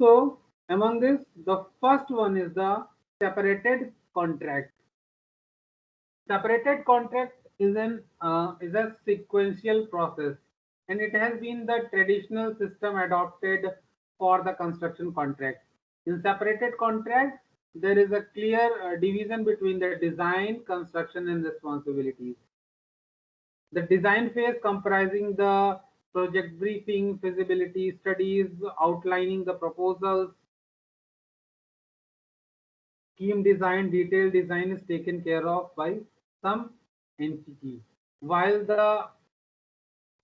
So among this, the first one is the separated contract. Separated contract is a sequential process, and it has been the traditional system adopted for the construction contract. In separated contracts, there is a clear division between the design, construction, and responsibilities. The design phase comprising the project briefing, feasibility studies, outlining the proposals, scheme design, detailed design is taken care of by some entity, while the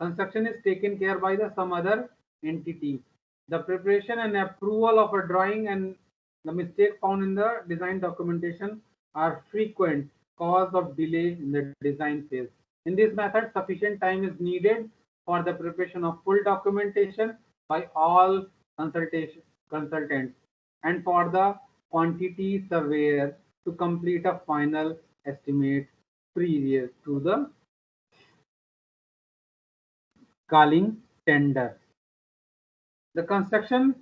construction is taken care by the some other entity. The preparation and approval of a drawing and the mistake found in the design documentation are frequent cause of delay in the design phase. In this method, sufficient time is needed for the preparation of full documentation by all consultants and for the quantity surveyor to complete a final estimate previous to the calling tender. The construction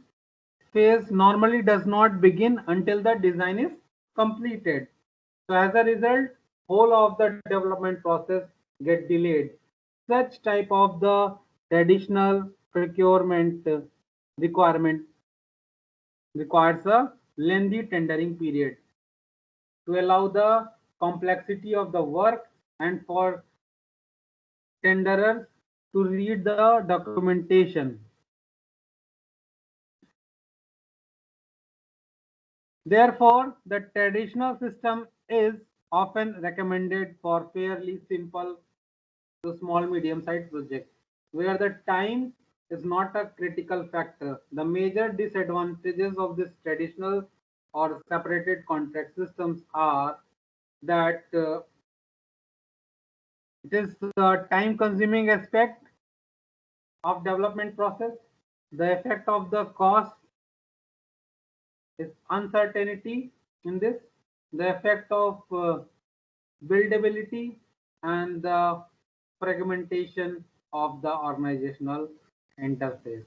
phase normally does not begin until the design is completed. So as a result, whole of the development process get delayed. Such type of the traditional procurement requirement requires a lengthy tendering period to allow the complexity of the work and for tenderers to read the documentation. Therefore, the traditional system is often recommended for fairly simple to small medium-sized projects, where the time is not a critical factor. The major disadvantages of this traditional or separated contract systems are that it is the time-consuming aspect of development process. The effect of the cost is uncertainty in this. The effect of buildability and the fragmentation of the organizational interface.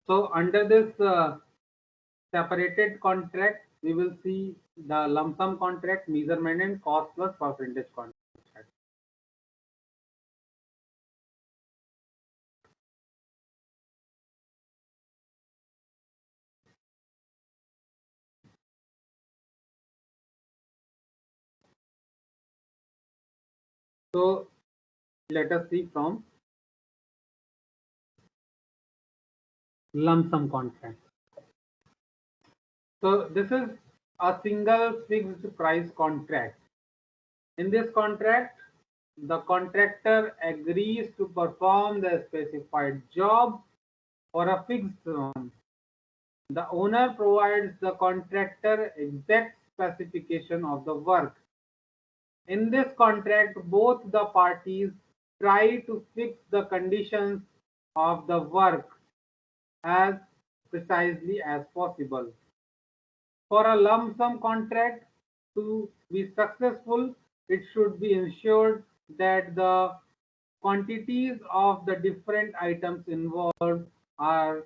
So under this separated contract, we will see the lump sum contract, measurement and cost plus percentage contract. So let us see from lump sum contract. So this is a single fixed price contract. In this contract, the contractor agrees to perform the specified job for a fixed sum. The owner provides the contractor exact specification of the work. In this contract, both the parties try to fix the conditions of the work as precisely as possible. For a lump sum contract to be successful, it should be ensured that the quantities of the different items involved are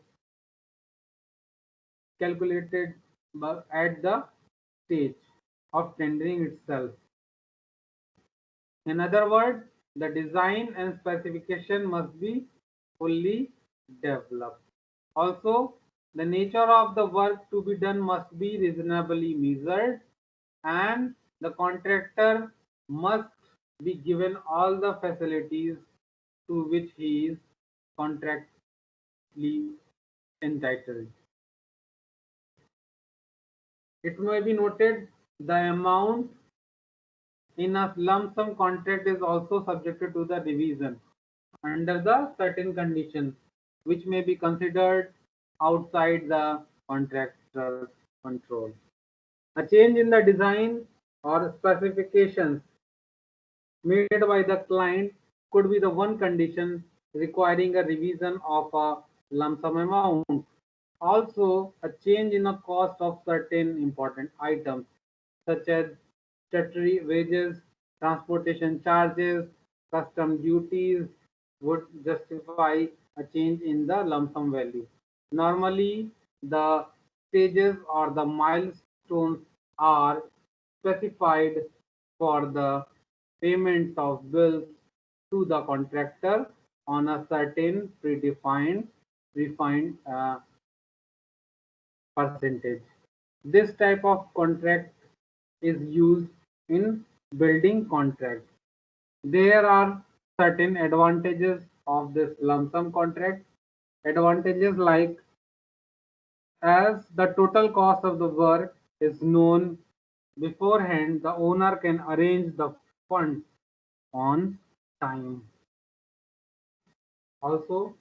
calculated at the stage of tendering itself. In other words, the design and specification must be fully developed. Also, the nature of the work to be done must be reasonably measured, and the contractor must be given all the facilities to which he is contractually entitled. It may be noted the amount in a lump sum contract is also subjected to the revision under the certain conditions which may be considered outside the contractor's control. A change in the design or specifications made by the client could be the one condition requiring a revision of a lump sum amount. Also, a change in the cost of certain important items such as statutory wages, transportation charges, custom duties would justify a change in the lump sum value. Normally, the stages or the milestones are specified for the payments of bills to the contractor on a certain predefined refined percentage. This type of contract is used in building contracts. There are certain advantages of this lump sum contract. Advantages like as the total cost of the work is known beforehand, the owner can arrange the funds on time. Also,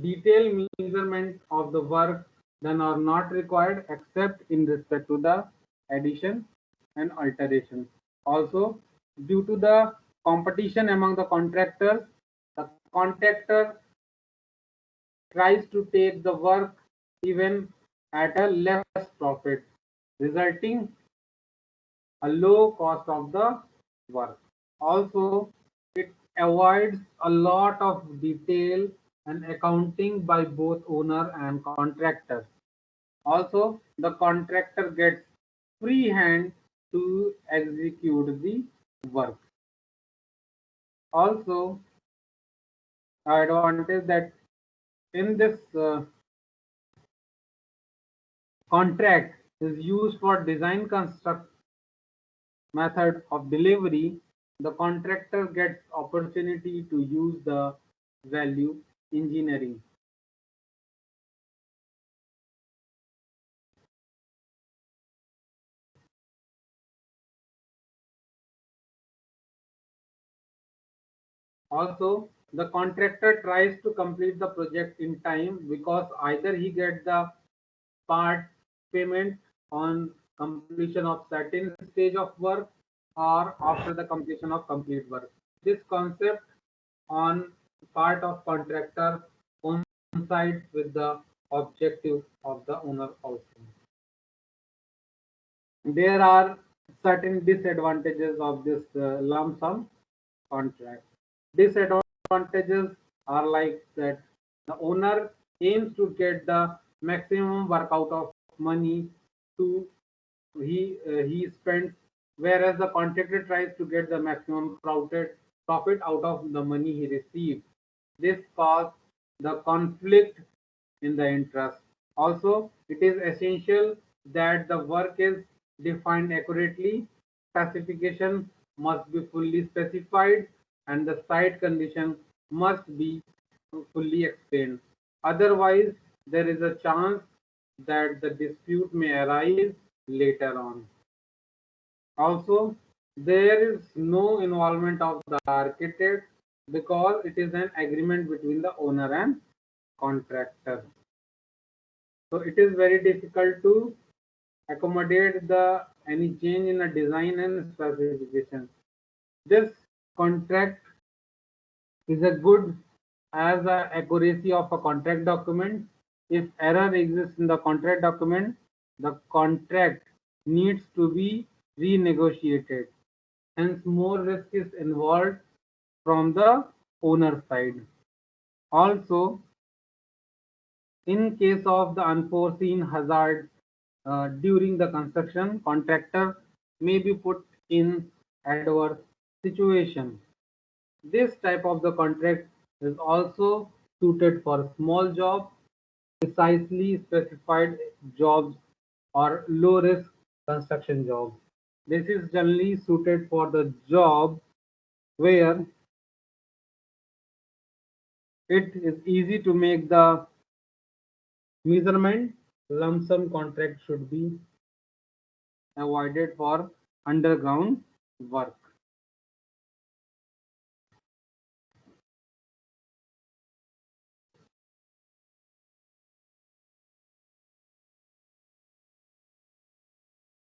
detailed measurement of the work done are not required except in respect to the addition and alteration. Also, due to the competition among the contractors, the contractor tries to take the work even at a less profit, resulting a low cost of the work. Also, it avoids a lot of detail and accounting by both owner and contractor. Also, the contractor gets free hand to execute the work. Also, advantage that in this contract is used for design construct method of delivery, the contractor gets opportunity to use the value engineering. Also, the contractor tries to complete the project in time because either he gets the part payment on completion of certain stage of work or after the completion of complete work. This concept on part of contractor coincides with the objective of the owner also. There are certain disadvantages of this lump sum contract. Disadvantages are like that the owner aims to get the maximum work out of money to he spends, whereas the contractor tries to get the maximum profit out of the money he received. This causes the conflict in the interest. Also, it is essential that the work is defined accurately, specification must be fully specified, and the site condition must be fully explained. Otherwise, there is a chance that the dispute may arise later on. Also, there is no involvement of the architect because it is an agreement between the owner and contractor. So it is very difficult to accommodate the any change in a design and specification. This contract is a good as a accuracy of a contract document. If error exists in the contract document, the contract needs to be renegotiated. Hence, more risk is involved from the owner side. Also, in case of the unforeseen hazard during the construction, contractor may be put in adverse situation. This type of the contract is also suited for small jobs, precisely specified jobs or low risk construction jobs. This is generally suited for the job where it is easy to make the measurement. Lump sum contract should be avoided for underground work.